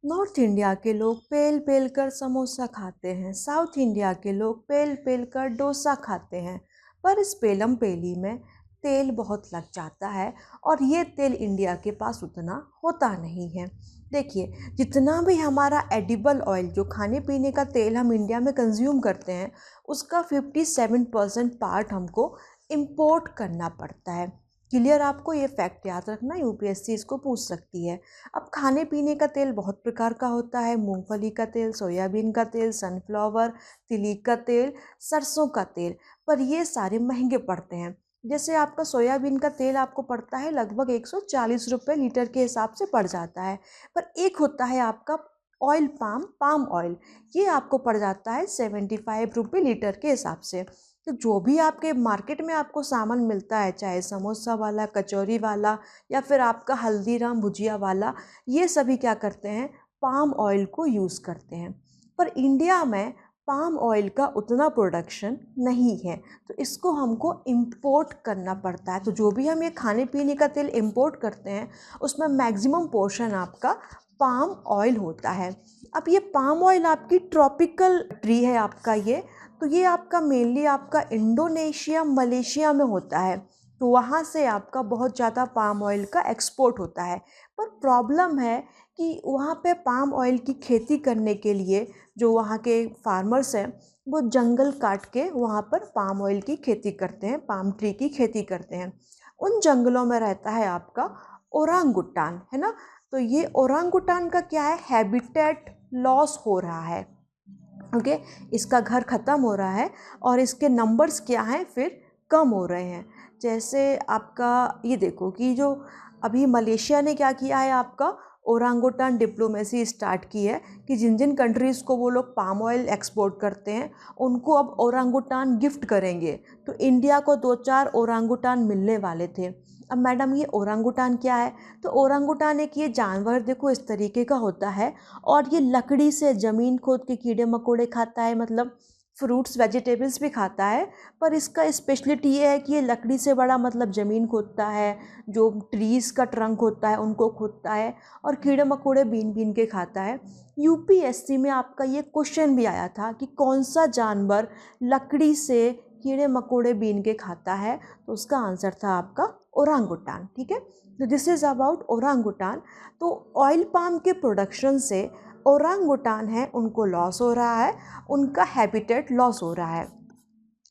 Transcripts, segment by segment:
North India के लोग पेल पेल कर समोसा खाते हैं, साउथ इंडिया के लोग पेल पेल कर डोसा खाते हैं। पर इस पेलम पेली में तेल बहुत लग जाता है और ये तेल इंडिया के पास उतना होता नहीं है। देखिए, जितना भी हमारा एडिबल ऑयल जो खाने पीने का तेल हम इंडिया में कंज्यूम करते हैं, उसका 57% पार्ट हमको इम्पोर्ट करना पड़ता है। क्लियर? आपको ये फैक्ट याद रखना, यूपीएससी इसको पूछ सकती है। अब खाने पीने का तेल बहुत प्रकार का होता है, मूंगफली का तेल, सोयाबीन का तेल, सनफ्लावर, तिली का तेल, सरसों का तेल। पर ये सारे महंगे पड़ते हैं। जैसे आपका सोयाबीन का तेल आपको पड़ता है लगभग 140 रुपये लीटर के हिसाब से पड़ जाता है। पर एक होता है आपका ऑयल पाम ऑयल, ये आपको पड़ जाता है 75 रुपये लीटर के हिसाब से। तो जो भी आपके मार्केट में आपको सामान मिलता है, चाहे समोसा वाला, कचौरी वाला या फिर आपका हल्दीराम भुजिया वाला, ये सभी क्या करते हैं, पाम ऑयल को यूज़ करते हैं। पर इंडिया में पाम ऑयल का उतना प्रोडक्शन नहीं है, तो इसको हमको इम्पोर्ट करना पड़ता है। तो जो भी हम ये खाने पीने का तेल इम्पोर्ट करते हैं, उसमें मैक्सिमम पोर्शन आपका पाम ऑयल होता है। अब ये पाम ऑयल आपकी ट्रॉपिकल ट्री है आपका ये, तो ये आपका मेनली आपका इंडोनेशिया, मलेशिया में होता है। तो वहाँ से आपका बहुत ज़्यादा पाम ऑयल का एक्सपोर्ट होता है। पर प्रॉब्लम है कि वहाँ पे पाम ऑयल की खेती करने के लिए जो वहाँ के फार्मर्स हैं, वो जंगल काट के वहाँ पर पाम ऑयल की खेती करते हैं, पाम ट्री की खेती करते हैं। उन जंगलों में रहता है आपका ओरांगुटान, है ना। तो ये ओरांगुटान का क्या है, हैबिटेट लॉस हो रहा है। ओके, इसका घर ख़त्म हो रहा है और इसके नंबर्स क्या हैं, फिर कम हो रहे हैं। जैसे आपका ये देखो कि जो अभी मलेशिया ने क्या किया है, आपका ओरांगुटान डिप्लोमेसी स्टार्ट की है कि जिन जिन कंट्रीज़ को वो लोग पाम ऑयल एक्सपोर्ट करते हैं, उनको अब ओरांगुटान गिफ्ट करेंगे। तो इंडिया को 2-4 ओरांगुटान मिलने वाले थे। अब मैडम, ये ओरांगुटान क्या है? तो ओरांगुटान एक ये जानवर देखो इस तरीके का होता है, और ये लकड़ी से ज़मीन खोद के कीड़े मकोड़े खाता है, मतलब फ्रूट्स वेजिटेबल्स भी खाता है। पर इसका स्पेशलिटी ये है कि ये लकड़ी से बड़ा मतलब ज़मीन खोदता है, जो ट्रीज़ का ट्रंक होता है उनको खोदता है, और कीड़े मकोड़े बीन बीन के खाता है। यूपीएससी में आपका ये क्वेश्चन भी आया था कि कौन सा जानवर लकड़ी से कीड़े मकोड़े बीन के खाता है, तो उसका आंसर था आपका ओरांगुटान। ठीक है, तो दिस इज़ अबाउट ओरांगुटान। तो ऑयल पाम के प्रोडक्शन से ओरांगुटान है उनको लॉस हो रहा है, उनका हैबिटेट लॉस हो रहा है।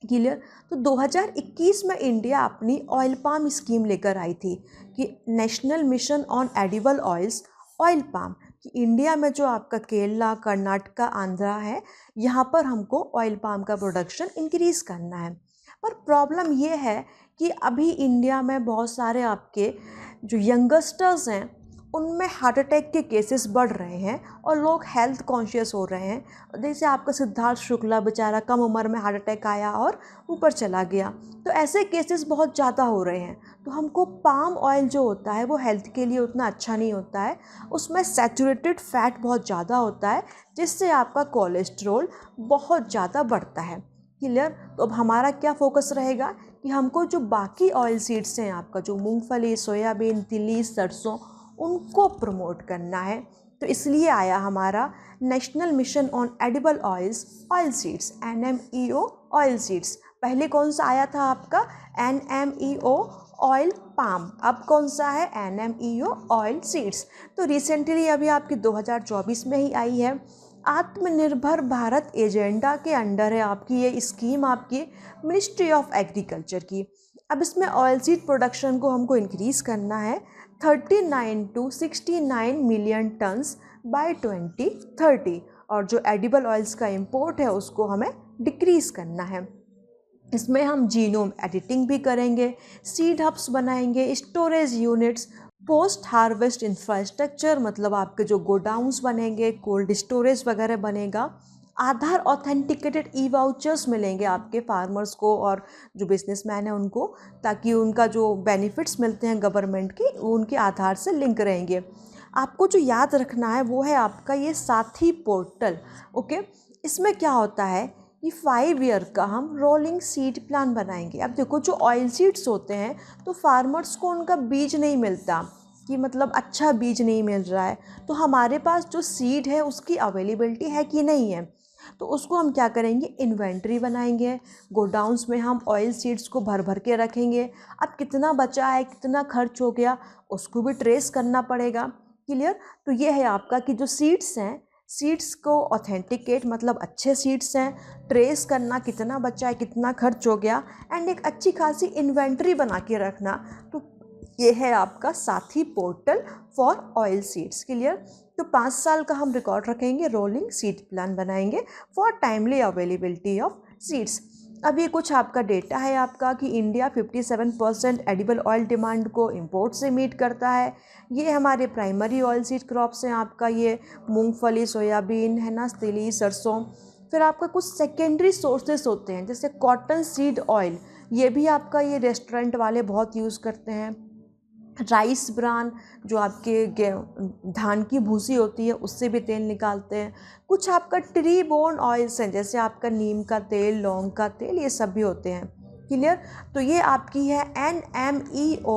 क्लियर? तो 2021 में इंडिया अपनी ऑयल पाम स्कीम लेकर आई थी कि national mission on edible oils oil palm, कि इंडिया में जो आपका केरला, कर्नाटका, आंध्रा है, यहाँ पर हमको ऑयल पाम का प्रोडक्शन इंक्रीज़ करना है। पर प्रॉब्लम ये है कि अभी इंडिया में बहुत सारे आपके जो यंगस्टर्स हैं, उनमें हार्ट अटैक के केसेस बढ़ रहे हैं और लोग हेल्थ कॉन्शियस हो रहे हैं। जैसे आपका सिद्धार्थ शुक्ला बेचारा कम उम्र में हार्ट अटैक आया और ऊपर चला गया। तो ऐसे केसेस बहुत ज़्यादा हो रहे हैं। तो हमको पाम ऑयल जो होता है वो हेल्थ के लिए उतना अच्छा नहीं होता है, उसमें सैचुरेटेड फैट बहुत ज़्यादा होता है, जिससे आपका कोलेस्ट्रॉल बहुत ज़्यादा बढ़ता है। क्लियर? तो अब हमारा क्या फोकस रहेगा कि हमको जो बाकी ऑयल सीड्स हैं, आपका जो मूंगफली, सोयाबीन, तिली, सरसों, उनको प्रमोट करना है। तो इसलिए आया हमारा national mission on edible oils oil seeds, NMEO oil seeds. पहले कौन सा आया था आपका, NMEO ऑयल पाम, अब कौन सा है, NMEO ऑयल सीड्स। तो रिसेंटली अभी आपकी 2024 में ही आई है। आत्मनिर्भर भारत एजेंडा के अंडर है आपकी ये स्कीम, आपकी मिनिस्ट्री ऑफ एग्रीकल्चर की। अब इसमें ऑयल सीड प्रोडक्शन को हमको इंक्रीज़ करना है 39 to 69 मिलियन टन्स बाय 2030, और जो एडिबल ऑयल्स का इंपोर्ट है उसको हमें डिक्रीज़ करना है। इसमें हम जीनोम एडिटिंग भी करेंगे, सीड हब्स बनाएंगे, storage units, post harvest infrastructure, मतलब आपके जो गोडाउन्स बनेंगे, कोल्ड स्टोरेज वगैरह बनेगा। आधार ऑथेंटिकेटेड ई वाउचर्स मिलेंगे आपके फार्मर्स को और जो बिजनेसमैन है उनको, ताकि उनका जो बेनिफिट्स मिलते हैं गवर्नमेंट की, वो उनके आधार से लिंक रहेंगे। आपको जो याद रखना है वो है आपका ये साथी पोर्टल। ओके, इसमें क्या होता है कि 5 ईयर का हम रोलिंग सीड प्लान बनाएंगे। अब देखो, जो ऑयल सीड्स होते हैं तो फार्मर्स को उनका बीज नहीं मिलता, कि मतलब अच्छा बीज नहीं मिल रहा है, तो हमारे पास जो सीड है उसकी अवेलेबिलिटी है कि नहीं है, तो उसको हम क्या करेंगे, इन्वेंट्री बनाएंगे। गोडाउन्स में हम ऑयल सीड्स को भर भर के रखेंगे। अब कितना बचा है, कितना खर्च हो गया, उसको भी ट्रेस करना पड़ेगा। क्लियर। तो ये है आपका कि जो सीड्स हैं, सीड्स को ऑथेंटिकेट मतलब अच्छे सीड्स हैं, ट्रेस करना कितना बचा है, कितना खर्च हो गया, एंड एक अच्छी खासी इन्वेंट्री बना के रखना। तो ये है आपका साथी portal for oil seeds. Clear. तो 5 साल का हम रिकॉर्ड रखेंगे, रोलिंग सीड प्लान बनाएंगे for timely availability of seeds. अब ये कुछ आपका डेटा है आपका कि इंडिया 57% एडिबल ऑयल डिमांड को इंपोर्ट से मीट करता है। ये हमारे प्राइमरी ऑयल सीड क्रॉप्स हैं आपका, ये मूंगफली, सोयाबीन है ना, तिली, सरसों। फिर आपका कुछ सेकेंडरी सोर्सेस होते हैं जैसे कॉटन सीड ऑयल, ये भी आपका ये रेस्टोरेंट वाले बहुत यूज़ करते हैं। राइस ब्रान, जो आपके धान की भूसी होती है उससे भी तेल निकालते हैं। कुछ आपका ट्री बोर्न ऑयल्स हैं जैसे आपका नीम का तेल, लौंग का तेल, ये सब भी होते हैं। क्लियर। तो ये आपकी है NMEO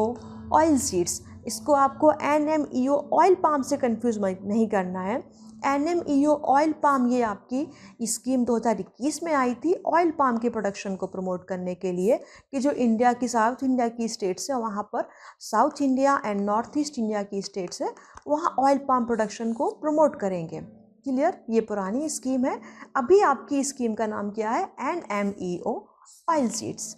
ऑयल सीड्स। इसको आपको NMEO ऑयल पाम से कंफ्यूज नहीं करना है। NMEO ऑयल पाम ये आपकी स्कीम 2021 में आई थी ऑयल पाम के प्रोडक्शन को प्रमोट करने के लिए, कि जो इंडिया की साउथ इंडिया की स्टेट्स है वहाँ पर, south India and north east India की स्टेट्स है वहाँ ऑयल पाम प्रोडक्शन को प्रमोट करेंगे। क्लियर। ये पुरानी स्कीम है। अभी आपकी स्कीम का नाम क्या है, NMEO ऑयल सीड्स।